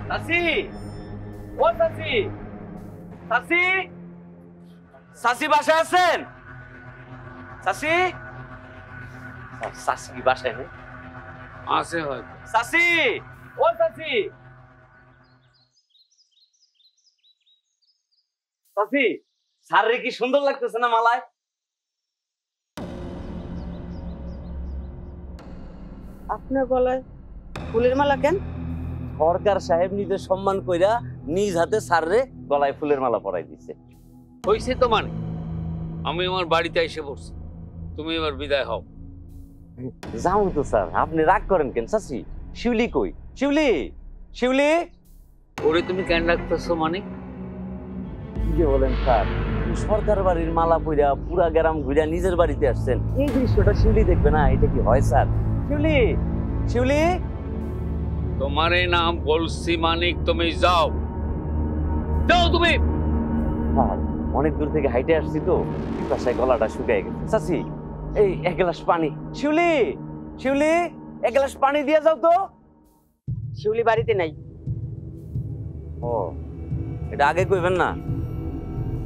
চাচি, ও চাচি, চাচি, চাচি বাসায় আছেন? চাচি, চাচি কি বাসায় নেই? আছে হয়তো। চাচি, ও চাচি, চাচি, স্যারের কি সুন্দর লাগতেছে না মালায়? আপনার গলায় ফুলের মালা কেন? সরকার সাহেব নিজের সম্মান কইরা নিজ হাতে স্যাররে গলায় ফুলের মালা পরাই দিছে। হয়েছে তো মানে আমি আমার বাড়িতে এসে পড়ছি, তুমি এবার বিদায় হও। যাও তো স্যার, আপনি রাগ করেন কেন? চাচি, শিউলি কই? শিউলি, শিউলি, ওরে তুমি কেন রাখতেছো মানে? কি যে বলেন স্যার, সরকার বাড়ির মালা পইরা পুরা গ্রাম ঘুরে নিজের বাড়িতে আসছেন, এই দৃশ্যটা শিউলি দেখবে না? এটা কি হয় স্যার? শিউলি, শিউলি, তোমারে নাম বলছি মানিক, তুমি যাও, যাও তুমি। স্যার অনেক দূর থেকে হাইটে আসছি তো, পিপাসায় গলাটা শুকিয়ে গেছে। চাচি, এই এক গ্লাস পানি। শিউলি, শিউলি, এক গ্লাস পানি দিয়ে যাও তো। শিউলি বাড়িতে নাই। ও, এটা আগে কইবেন না?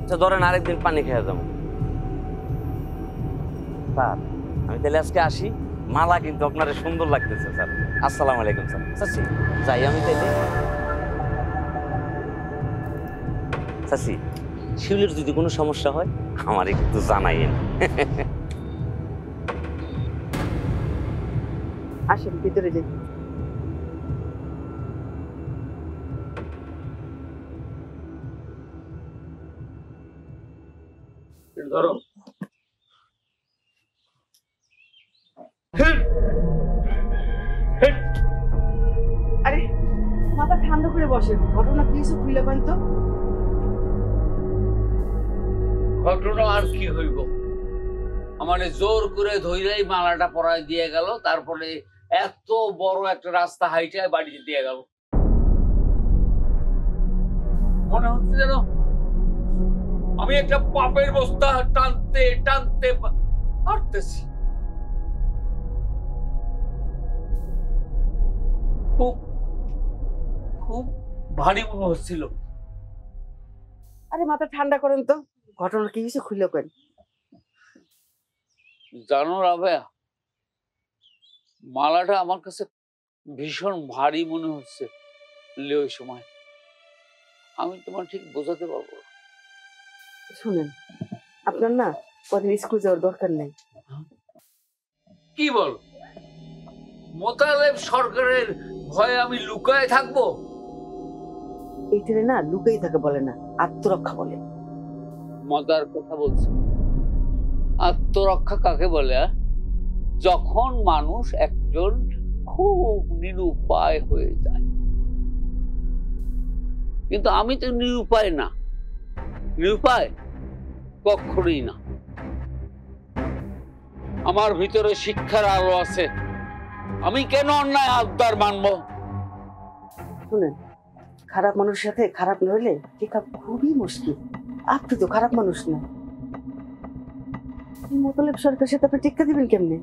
আচ্ছা ধরেন আরেকদিন পানি খেয়ে যাবো। স্যার আমি তাহলে আজকে আসি, মালা কিন্তু আপনার সুন্দর লাগতেছে স্যার। আসসালামু আলাইকুম স্যার। চাচি যাই আমি তাইলে। চাচি, শিউলির যদি কোনো সমস্যা হয় আমার একটু জানাইন। আসেন ভিতরে যাই। ধরো। আরে মাথা ঠান্ডা করে বসেন, ঘটনা কি কিছু খুলে পান তো। ঘটনা আর কি হইব, আমারে জোর করে ধইরাই মালাটা পরাই দিয়ে গেল, তারপরে এত বড় একটা রাস্তা হাইটে বাড়িতে দিয়ে গেল। মনে হচ্ছে যেন আমি একটা পাপের বস্তা টানতে টানতে হাঁটতেছি। খুব খুব ভারী মনে হচ্ছিল। আরে মাথা ঠান্ডা করেন তো, ঘটনা কি কিছু খুলে কেন। জানো রাবেয়া, মালাটা আমার কাছে ভীষণ ভারী মনে হচ্ছে ওই সময়। আমি তোমার ঠিক বোঝাতে পারবো না। শুনেন, আপনার না পরে স্কুল যাওয়ার দরকার নেই। কি বল, মোতালেব সরকারের ভয়ে আমি লুকায় থাকবো? এইটারে না লুকাই থাকে বলে না, আত্মরক্ষা বলে। মজার কথা বলছি। আত্মরক্ষা কাকে বলে? যখন মানুষ একজন খুব নিরুপায় হয়ে যায়। কিন্তু আমি তো নিরুপায় না, নিরুপায় কখনোই না। আমার ভিতরে শিক্ষার আলো আছে, আমি কেন অন্যায় আবদার মানবো? শুনেন, খারাপ মানুষের সাথে খারাপ নইলে টিকা খুবই মুশকিল। আপনি তো খারাপ মানুষ না, মোতালেব সরকারের সাথে আপনি টিকা দিবেন কেমনে?